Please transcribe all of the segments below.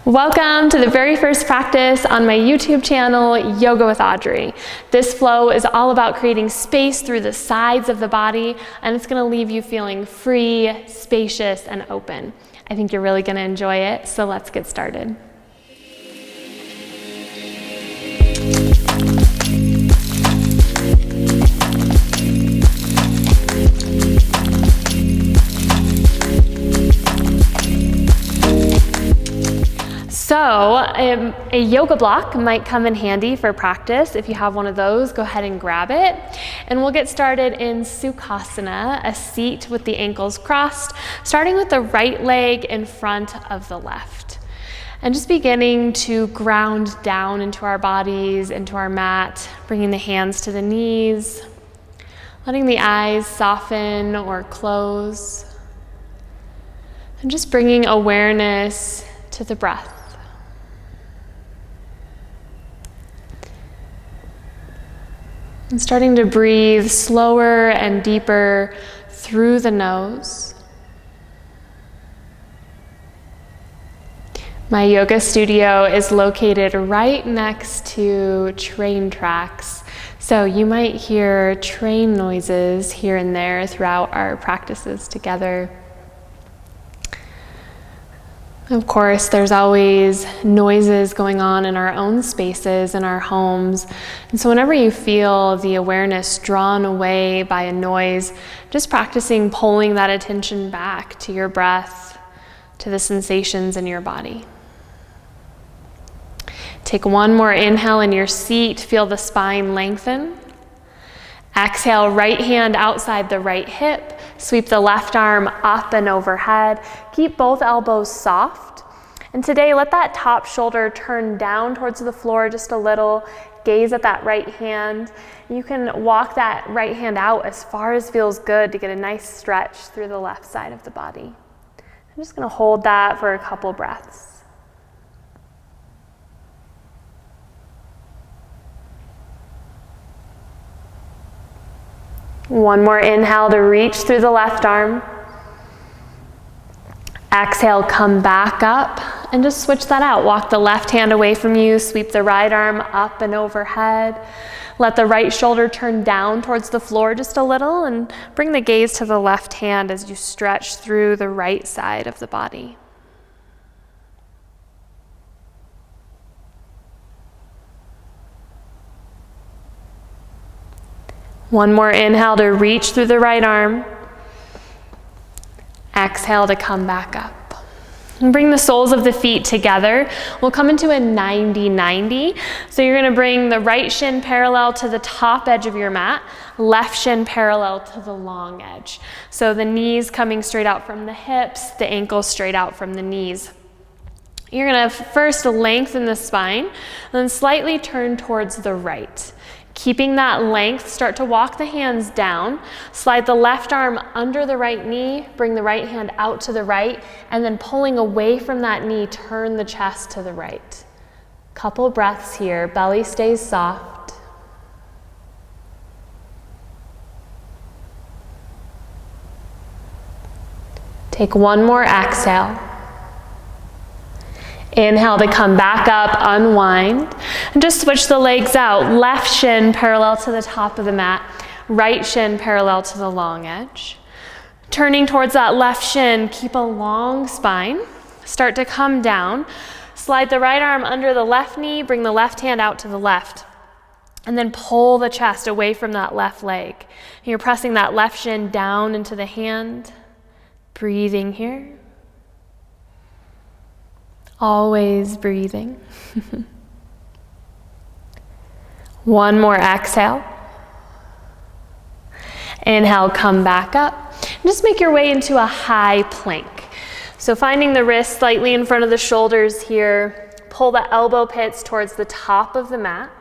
Welcome to the very first practice on my YouTube channel, Yoga with Audrey. This flow is all about creating space through the sides of the body, and it's going to leave you feeling free, spacious, and open. I think you're really going to enjoy it, so let's get started. So a yoga block might come in handy for practice. If you have one of those, go ahead and grab it. And we'll get started in Sukhasana, a seat with the ankles crossed, starting with the right leg in front of the left. And just beginning to ground down into our bodies, into our mat, bringing the hands to the knees, letting the eyes soften or close, and just bringing awareness to the breath. And starting to breathe slower and deeper through the nose. My yoga studio is located right next to train tracks, so you might hear train noises here and there throughout our practices together. Of course, there's always noises going on in our own spaces, in our homes. And so whenever you feel the awareness drawn away by a noise, just practicing pulling that attention back to your breath, to the sensations in your body. Take one more inhale in your seat, feel the spine lengthen. Exhale, right hand outside the right hip. Sweep the left arm up and overhead. Keep both elbows soft. And today, let that top shoulder turn down towards the floor just a little. Gaze at that right hand. You can walk that right hand out as far as feels good to get a nice stretch through the left side of the body. I'm just going to hold that for a couple breaths. One more inhale to reach through the left arm. Exhale, come back up and just switch that out. Walk the left hand away from you, sweep the right arm up and overhead. Let the right shoulder turn down towards the floor just a little and bring the gaze to the left hand as you stretch through the right side of the body. One more inhale to reach through the right arm. Exhale to come back up. And bring the soles of the feet together. We'll come into a 90-90. So you're going to bring the right shin parallel to the top edge of your mat, left shin parallel to the long edge. So the knees coming straight out from the hips, the ankles straight out from the knees. You're going to first lengthen the spine, then slightly turn towards the right. Keeping that length, start to walk the hands down, slide the left arm under the right knee, bring the right hand out to the right, and then pulling away from that knee, turn the chest to the right. Couple breaths here, belly stays soft. Take one more exhale. Inhale to come back up, unwind, and just switch the legs out. Left shin parallel to the top of the mat, right shin parallel to the long edge. Turning towards that left shin, keep a long spine. Start to come down. Slide the right arm under the left knee, bring the left hand out to the left, and then pull the chest away from that left leg. And you're pressing that left shin down into the hand, breathing here. Always breathing. One more exhale. Inhale, come back up. Just make your way into a high plank. So finding the wrists slightly in front of the shoulders here. Pull the elbow pits towards the top of the mat.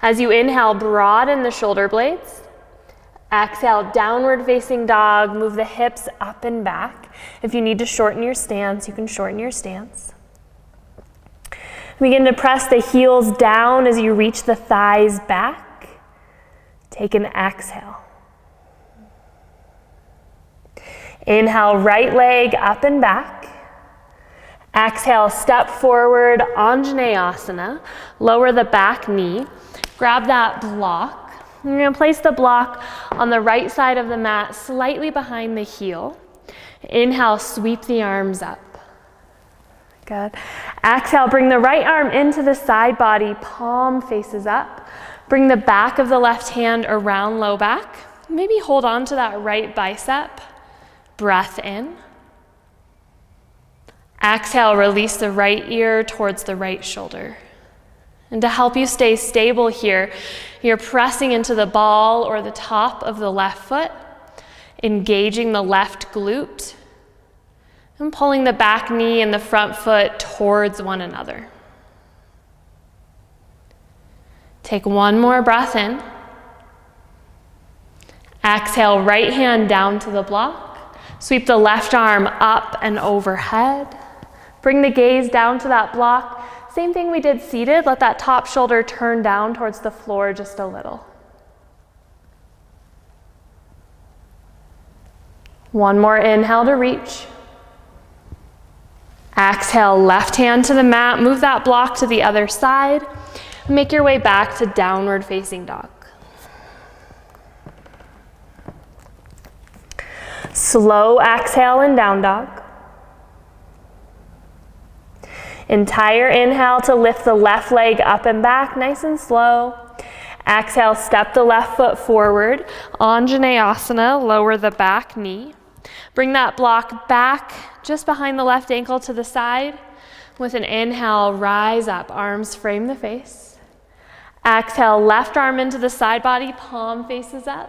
As you inhale, broaden the shoulder blades. Exhale, downward facing dog. Move the hips up and back. If you need to shorten your stance, you can shorten your stance. Begin to press the heels down as you reach the thighs back. Take an exhale. Inhale, right leg up and back. Exhale, step forward, Anjaneyasana. Lower the back knee. Grab that block. You're going to place the block on the right side of the mat, slightly behind the heel. Inhale, sweep the arms up. Good. Exhale, bring the right arm into the side body, palm faces up. Bring the back of the left hand around low back. Maybe hold on to that right bicep. Breath in. Exhale, release the right ear towards the right shoulder. And to help you stay stable here, you're pressing into the ball or the top of the left foot, engaging the left glute, and pulling the back knee and the front foot towards one another. Take one more breath in. Exhale, right hand down to the block. Sweep the left arm up and overhead. Bring the gaze down to that block. Same thing we did seated. Let that top shoulder turn down towards the floor just a little. One more inhale to reach. Exhale, left hand to the mat. Move that block to the other side. Make your way back to downward facing dog. Slow exhale in down dog. Entire inhale to lift the left leg up and back, nice and slow. Exhale, step the left foot forward. Anjaneyasana, lower the back knee. Bring that block back just behind the left ankle to the side. With an inhale, rise up, arms frame the face. Exhale, left arm into the side body, palm faces up.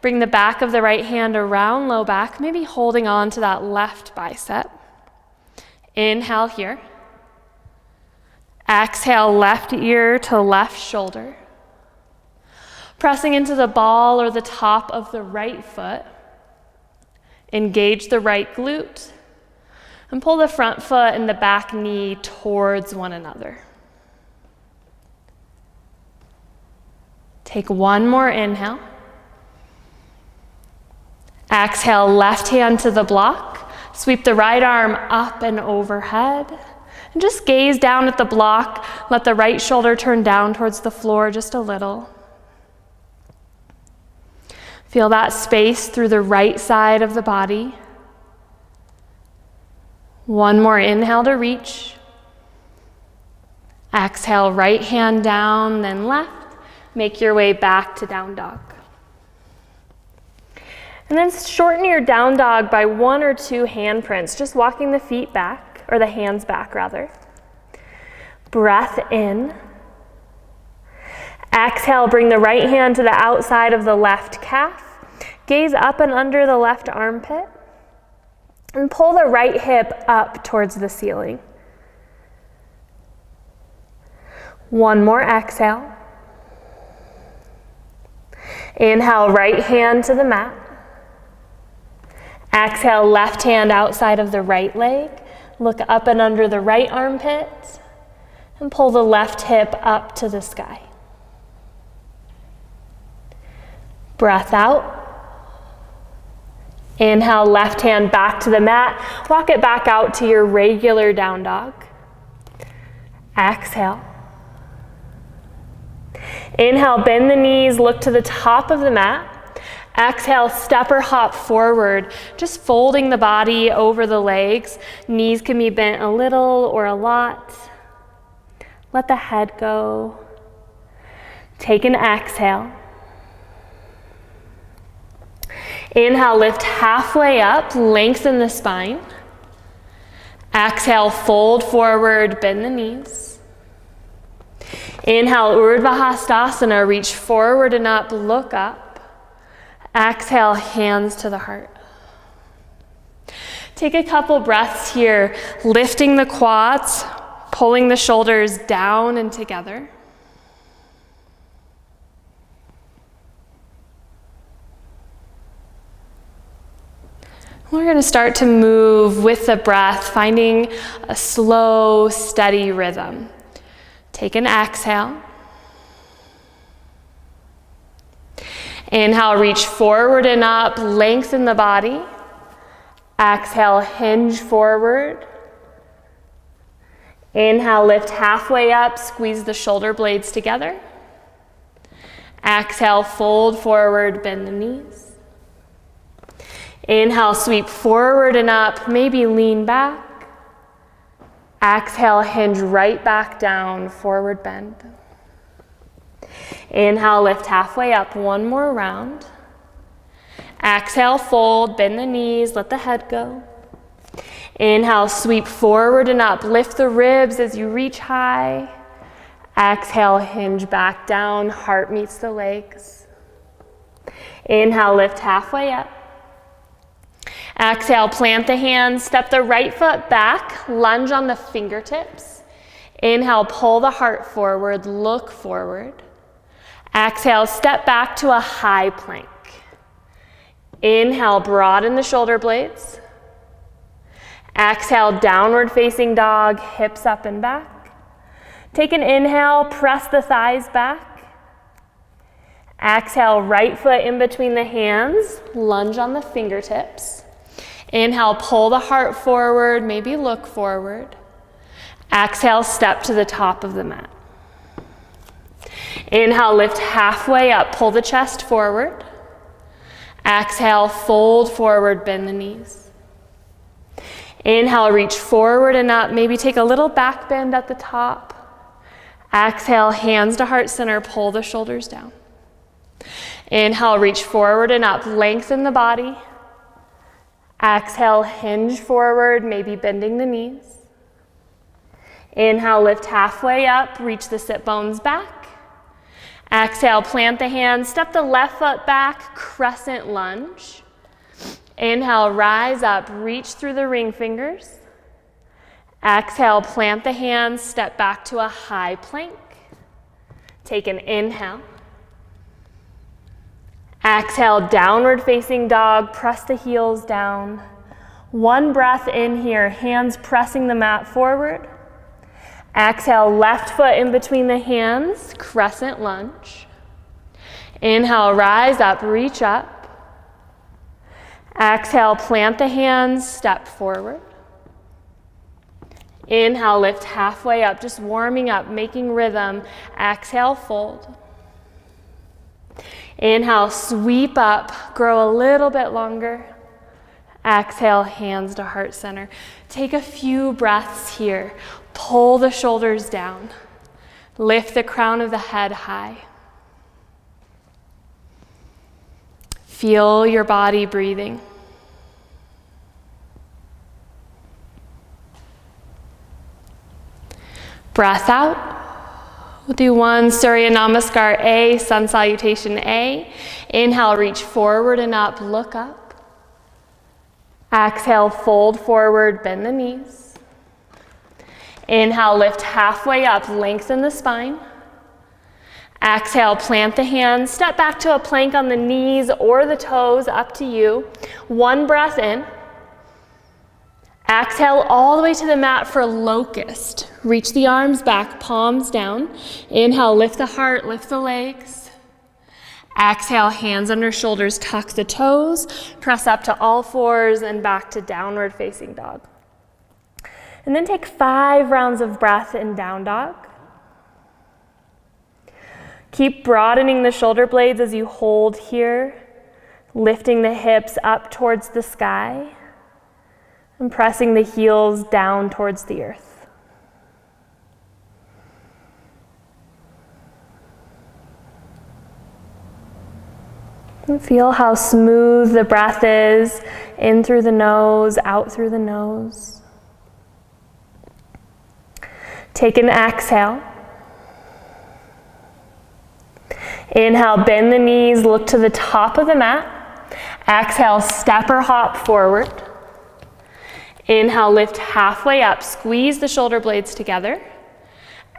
Bring the back of the right hand around low back, maybe holding on to that left bicep. Inhale here. Exhale, left ear to left shoulder. Pressing into the ball or the top of the right foot. Engage the right glute. And pull the front foot and the back knee towards one another. Take one more inhale. Exhale, left hand to the block. Sweep the right arm up and overhead. And just gaze down at the block. Let the right shoulder turn down towards the floor just a little. Feel that space through the right side of the body. One more inhale to reach. Exhale, right hand down, then left. Make your way back to down dog. And then shorten your down dog by 1 or 2 handprints, just walking the feet back, or the hands back rather. Breath in. Exhale, bring the right hand to the outside of the left calf. Gaze up and under the left armpit. And pull the right hip up towards the ceiling. One more exhale. Inhale, right hand to the mat. Exhale, left hand outside of the right leg. Look up and under the right armpit. And pull the left hip up to the sky. Breath out. Inhale, left hand back to the mat. Walk it back out to your regular down dog. Exhale. Inhale, bend the knees, look to the top of the mat. Exhale, step or hop forward, just folding the body over the legs. Knees can be bent a little or a lot. Let the head go. Take an exhale. Inhale, lift halfway up, lengthen the spine. Exhale, fold forward, bend the knees. Inhale, Urdhva Hastasana, reach forward and up, look up. Exhale, hands to the heart. Take a couple breaths here, lifting the quads, pulling the shoulders down and together. We're going to start to move with the breath, finding a slow, steady rhythm. Take an exhale. Inhale, reach forward and up, lengthen the body. Exhale, hinge forward. Inhale, lift halfway up, squeeze the shoulder blades together. Exhale, fold forward, bend the knees. Inhale, sweep forward and up, maybe lean back. Exhale, hinge right back down, forward bend. Inhale, lift halfway up, one more round. Exhale, fold, bend the knees, let the head go. Inhale, sweep forward and up, lift the ribs as you reach high. Exhale, hinge back down, heart meets the legs. Inhale, lift halfway up. Exhale, plant the hands, step the right foot back, lunge on the fingertips. Inhale, pull the heart forward, look forward. Exhale, step back to a high plank. Inhale, broaden the shoulder blades. Exhale, downward facing dog, hips up and back. Take an inhale, press the thighs back. Exhale, right foot in between the hands, lunge on the fingertips. Inhale, pull the heart forward, maybe look forward. Exhale, step to the top of the mat. Inhale, lift halfway up, pull the chest forward. Exhale, fold forward, bend the knees. Inhale, reach forward and up, maybe take a little back bend at the top. Exhale, hands to heart center, pull the shoulders down. Inhale, reach forward and up, lengthen the body. Exhale, hinge forward, maybe bending the knees. Inhale, lift halfway up, reach the sit bones back. Exhale, plant the hands, step the left foot back, crescent lunge. Inhale, rise up, reach through the ring fingers. Exhale, plant the hands, step back to a high plank. Take an inhale. Exhale, downward facing dog, press the heels down. One breath in here, hands pressing the mat forward. Exhale, left foot in between the hands, crescent lunge. Inhale, rise up, reach up. Exhale, plant the hands, step forward. Inhale, lift halfway up, just warming up, making rhythm. Exhale, fold. Inhale, sweep up, grow a little bit longer. Exhale, hands to heart center. Take a few breaths here. Pull the shoulders down. Lift the crown of the head high. Feel your body breathing. Breath out. We'll do one Surya Namaskar A, Sun Salutation A. Inhale, reach forward and up, look up. Exhale, fold forward, bend the knees. Inhale, lift halfway up, lengthen the spine. Exhale, plant the hands, step back to a plank on the knees or the toes, up to you. One breath in. Exhale all the way to the mat for locust. Reach the arms back, palms down. Inhale, lift the heart, lift the legs. Exhale, hands under shoulders, tuck the toes, press up to all fours and back to downward facing dog. And then take 5 rounds of breath in down dog. Keep broadening the shoulder blades as you hold here, lifting the hips up towards the sky and pressing the heels down towards the earth. And feel how smooth the breath is, in through the nose, out through the nose. Take an exhale. Inhale, bend the knees, look to the top of the mat. Exhale, step or hop forward. Inhale, lift halfway up, squeeze the shoulder blades together.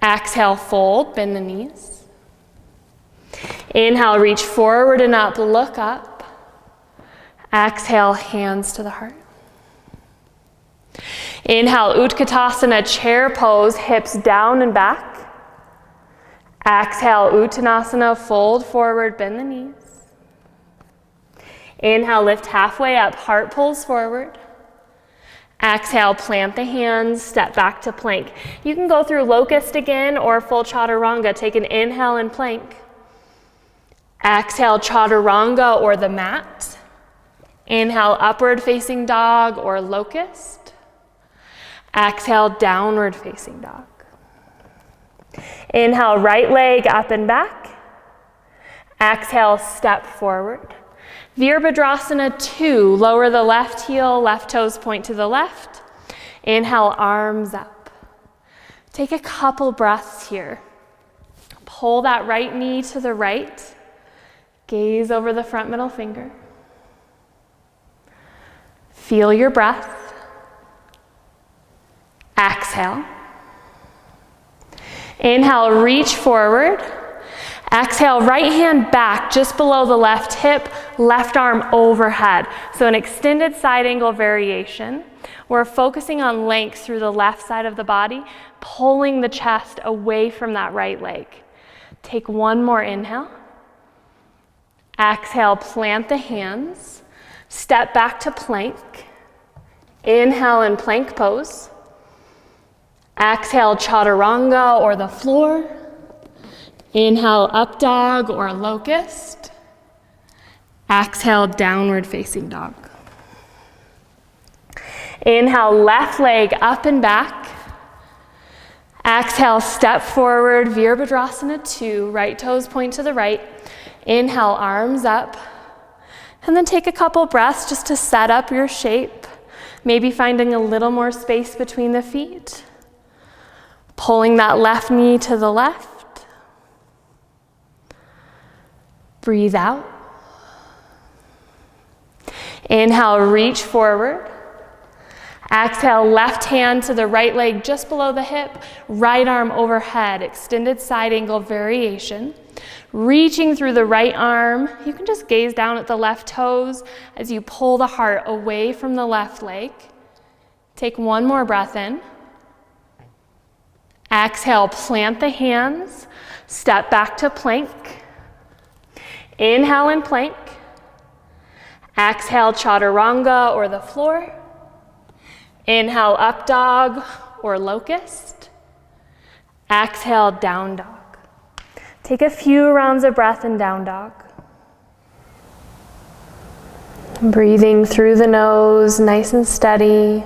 Exhale, fold, bend the knees. Inhale, reach forward and up, look up. Exhale, hands to the heart. Inhale, Utkatasana, chair pose, hips down and back. Exhale, Uttanasana, fold forward, bend the knees. Inhale, lift halfway up, heart pulls forward. Exhale, plant the hands, step back to plank. You can go through locust again or full chaturanga. Take an inhale and plank. Exhale, chaturanga or the mat. Inhale, upward facing dog or locust. Exhale, downward facing dog. Inhale, right leg up and back. Exhale, step forward. Virabhadrasana 2, lower the left heel, left toes point to the left. Inhale, arms up. Take a couple breaths here. Pull that right knee to the right. Gaze over the front middle finger. Feel your breath. Exhale. Inhale, reach forward. Exhale, right hand back just below the left hip, left arm overhead. So an extended side angle variation. We're focusing on length through the left side of the body, pulling the chest away from that right leg. Take one more inhale. Exhale, plant the hands. Step back to plank. Inhale in plank pose. Exhale, chaturanga or the floor. Inhale, up dog or locust. Exhale, downward facing dog. Inhale, left leg up and back. Exhale, step forward, Virabhadrasana 2, right toes point to the right. Inhale, arms up. And then take a couple breaths just to set up your shape. Maybe finding a little more space between the feet. Pulling that left knee to the left. Breathe out. Inhale, reach forward. Exhale, left hand to the right leg just below the hip, right arm overhead, extended side angle variation. Reaching through the right arm, you can just gaze down at the left toes as you pull the heart away from the left leg. Take one more breath in. Exhale, plant the hands, step back to plank. Inhale in plank. Exhale, chaturanga or the floor. Inhale, up dog or locust. Exhale, down dog. Take a few rounds of breath in down dog. Breathing through the nose, nice and steady.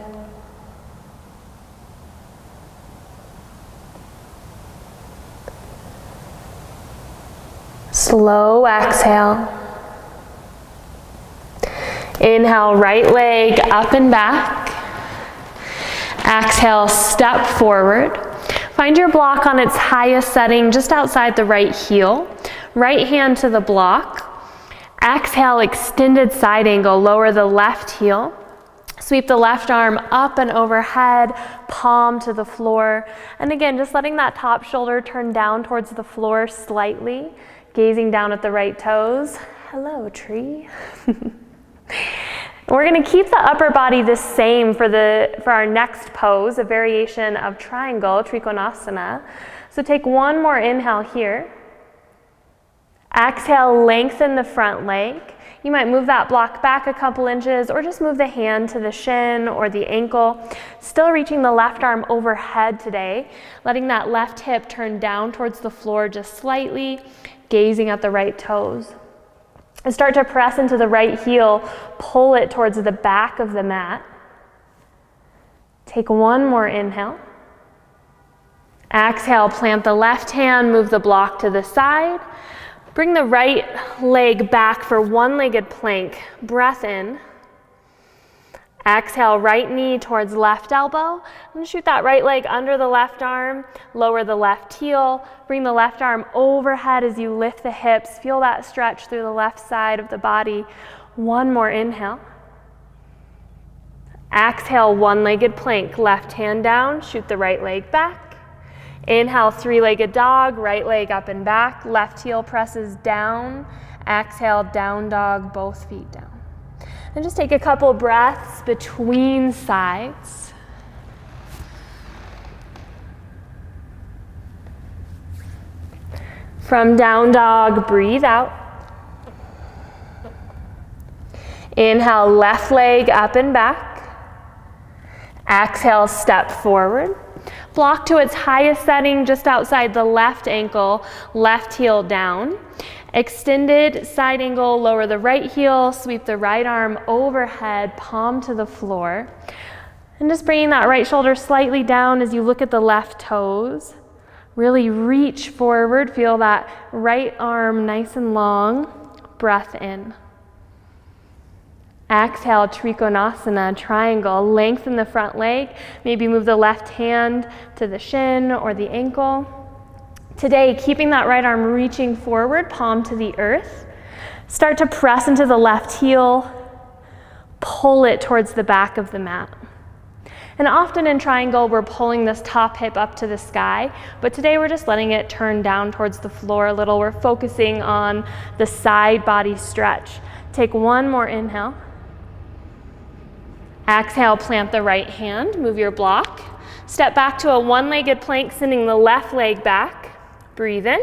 Slow exhale. Inhale, right leg up and back. Exhale, step forward. Find your block on its highest setting just outside the right heel. Right hand to the block. Exhale, extended side angle, lower the left heel. Sweep the left arm up and overhead, palm to the floor. And again, just letting that top shoulder turn down towards the floor slightly. Gazing down at the right toes. Hello, tree. We're going to keep the upper body the same for our next pose, a variation of triangle, Trikonasana. So take one more inhale here. Exhale, lengthen the front leg. You might move that block back a couple inches or just move the hand to the shin or the ankle. Still reaching the left arm overhead today, letting that left hip turn down towards the floor just slightly. Gazing at the right toes. And start to press into the right heel, pull it towards the back of the mat. Take one more inhale. Exhale, plant the left hand, move the block to the side. Bring the right leg back for one-legged plank. Breath in. Exhale, right knee towards left elbow. And shoot that right leg under the left arm. Lower the left heel. Bring the left arm overhead as you lift the hips. Feel that stretch through the left side of the body. One more inhale. Exhale, one-legged plank. Left hand down, shoot the right leg back. Inhale, three-legged dog. Right leg up and back. Left heel presses down. Exhale, down dog, both feet down. And just take a couple breaths between sides. From down dog, breathe out. Inhale, left leg up and back. Exhale, step forward. Block to its highest setting just outside the left ankle, left heel down. Extended side angle, lower the right heel, sweep the right arm overhead, palm to the floor. And just bringing that right shoulder slightly down as you look at the left toes. Really reach forward, feel that right arm nice and long. Breath in. Exhale, Trikonasana, triangle. Lengthen the front leg. Maybe move the left hand to the shin or the ankle. Today, keeping that right arm reaching forward, palm to the earth. Start to press into the left heel. Pull it towards the back of the mat. And often in triangle, we're pulling this top hip up to the sky, but today we're just letting it turn down towards the floor a little. We're focusing on the side body stretch. Take one more inhale. Exhale, plant the right hand, move your block. Step back to a one-legged plank, sending the left leg back. Breathe in.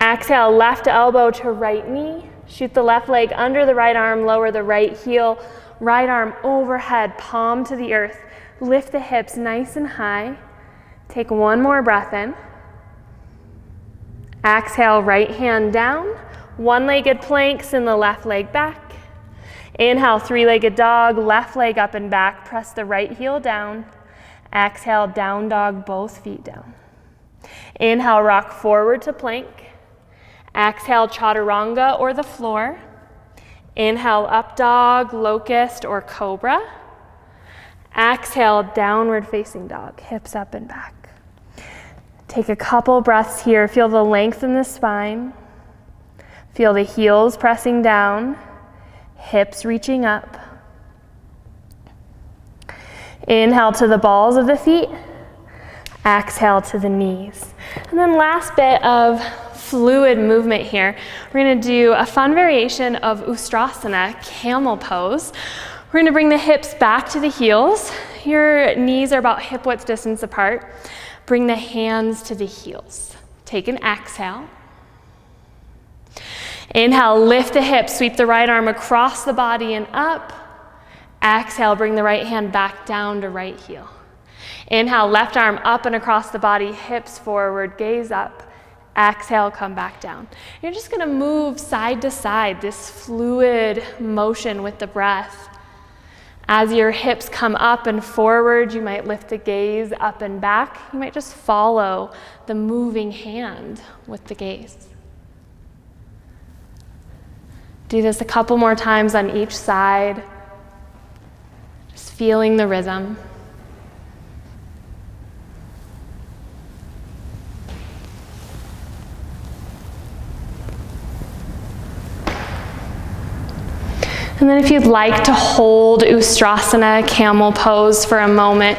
Exhale, left elbow to right knee. Shoot the left leg under the right arm, lower the right heel. Right arm overhead, palm to the earth. Lift the hips nice and high. Take one more breath in. Exhale, right hand down. One-legged plank, send the left leg back. Inhale, three-legged dog, left leg up and back. Press the right heel down. Exhale, down dog, both feet down. Inhale, rock forward to plank. Exhale, chaturanga or the floor. Inhale, up dog, locust, or cobra. Exhale, downward facing dog, hips up and back. Take a couple breaths here. Feel the length in the spine. Feel the heels pressing down, hips reaching up. Inhale to the balls of the feet. Exhale to the knees. And then last bit of fluid movement here. We're going to do a fun variation of Ustrasana, camel pose. We're going to bring the hips back to the heels. Your knees are about hip width distance apart. Bring the hands to the heels. Take an exhale. Inhale, lift the hips, sweep the right arm across the body and up. Exhale, bring the right hand back down to right heel. Inhale, left arm up and across the body, hips forward, gaze up. Exhale, come back down. You're just going to move side to side, this fluid motion with the breath. As your hips come up and forward, you might lift the gaze up and back. You might just follow the moving hand with the gaze. Do this a couple more times on each side. Just feeling the rhythm. And then if you'd like to hold Ustrasana, camel pose for a moment,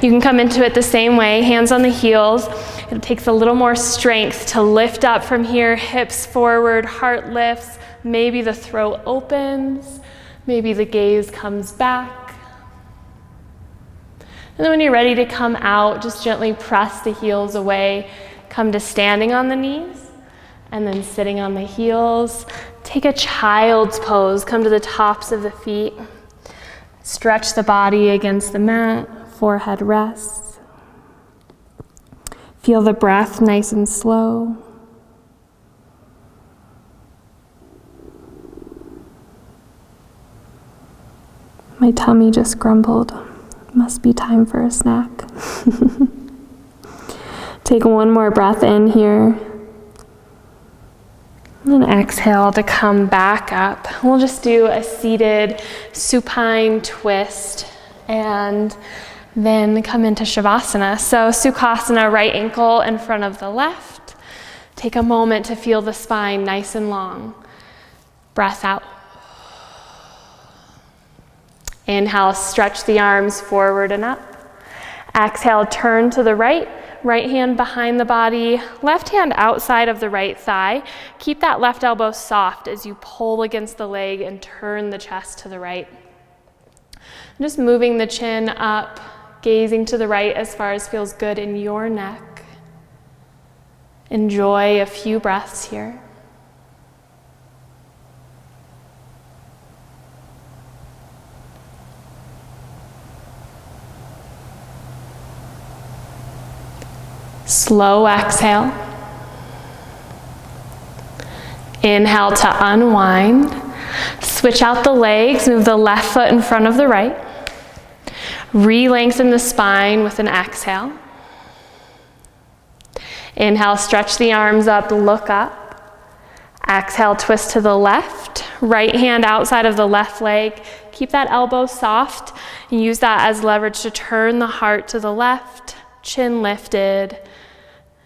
you can come into it the same way, hands on the heels. It takes a little more strength to lift up from here, hips forward, heart lifts, maybe the throat opens, maybe the gaze comes back. And then when you're ready to come out, just gently press the heels away, come to standing on the knees, and then sitting on the heels. Take a child's pose, come to the tops of the feet. Stretch the body against the mat, forehead rests. Feel the breath nice and slow. My tummy just grumbled. Must be time for a snack. Take one more breath in here. And then exhale to come back up. We'll just do a seated supine twist and then come into Shavasana. So Sukhasana, right ankle in front of the left. Take a moment to feel the spine nice and long. Breath out. Inhale, stretch the arms forward and up. Exhale, turn to the right. Right hand behind the body, left hand outside of the right thigh. Keep that left elbow soft as you pull against the leg and turn the chest to the right. Just moving the chin up, gazing to the right as far as feels good in your neck. Enjoy a few breaths here. Slow exhale. Inhale to unwind. Switch out the legs, move the left foot in front of the right. Re-lengthen the spine with an exhale. Inhale, stretch the arms up, look up. Exhale, twist to the left. Right hand outside of the left leg. Keep that elbow soft and use that as leverage to turn the heart to the left, chin lifted,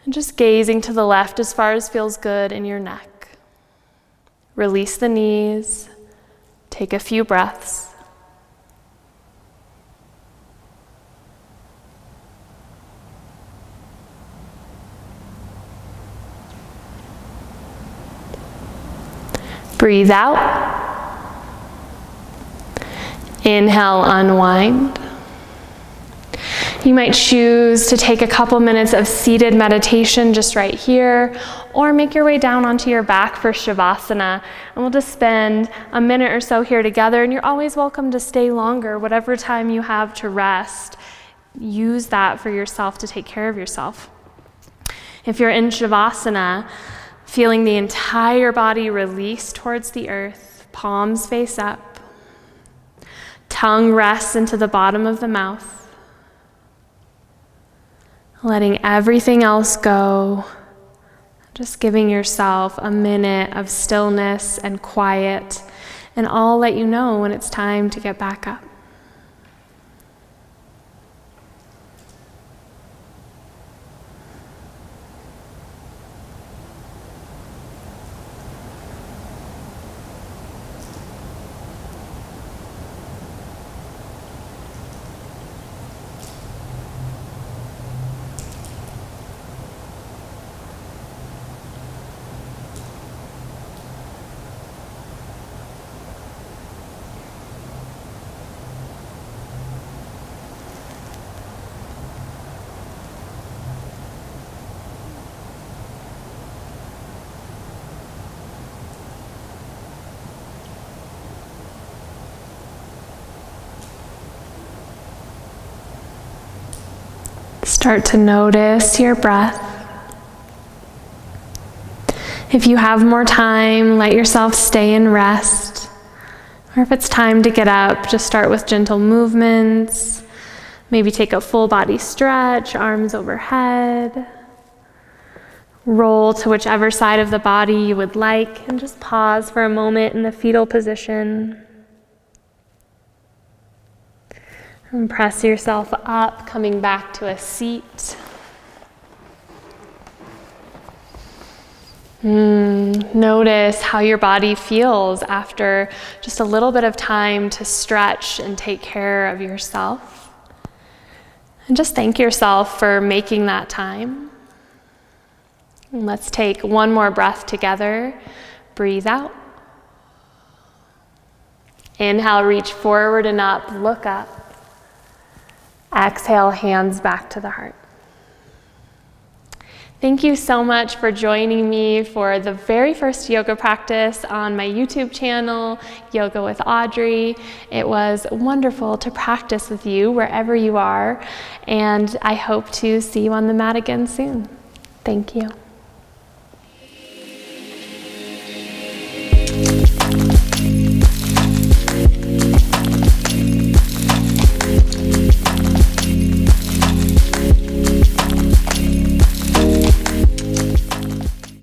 and just gazing to the left as far as feels good in your neck. Release the knees. Take a few breaths. Breathe out. Inhale, unwind. You might choose to take a couple minutes of seated meditation just right here, or make your way down onto your back for Shavasana. And we'll just spend a minute or so here together, and you're always welcome to stay longer, whatever time you have to rest. Use that for yourself to take care of yourself. If you're in Shavasana, feeling the entire body release towards the earth, palms face up, tongue rests into the bottom of the mouth, letting everything else go, just giving yourself a minute of stillness and quiet, and I'll let you know when it's time to get back up. Start to notice your breath. If you have more time, let yourself stay in rest. Or if it's time to get up, just start with gentle movements. Maybe take a full body stretch, arms overhead. Roll to whichever side of the body you would like, and just pause for a moment in the fetal position. And press yourself up, coming back to a seat. Notice how your body feels after just a little bit of time to stretch and take care of yourself. And just thank yourself for making that time. And let's take one more breath together. Breathe out. Inhale, reach forward and up, look up. Exhale, hands back to the heart. Thank you so much for joining me for the very first yoga practice on my YouTube channel, Yoga with Audrey. It was wonderful to practice with you wherever you are, and I hope to see you on the mat again soon. Thank you.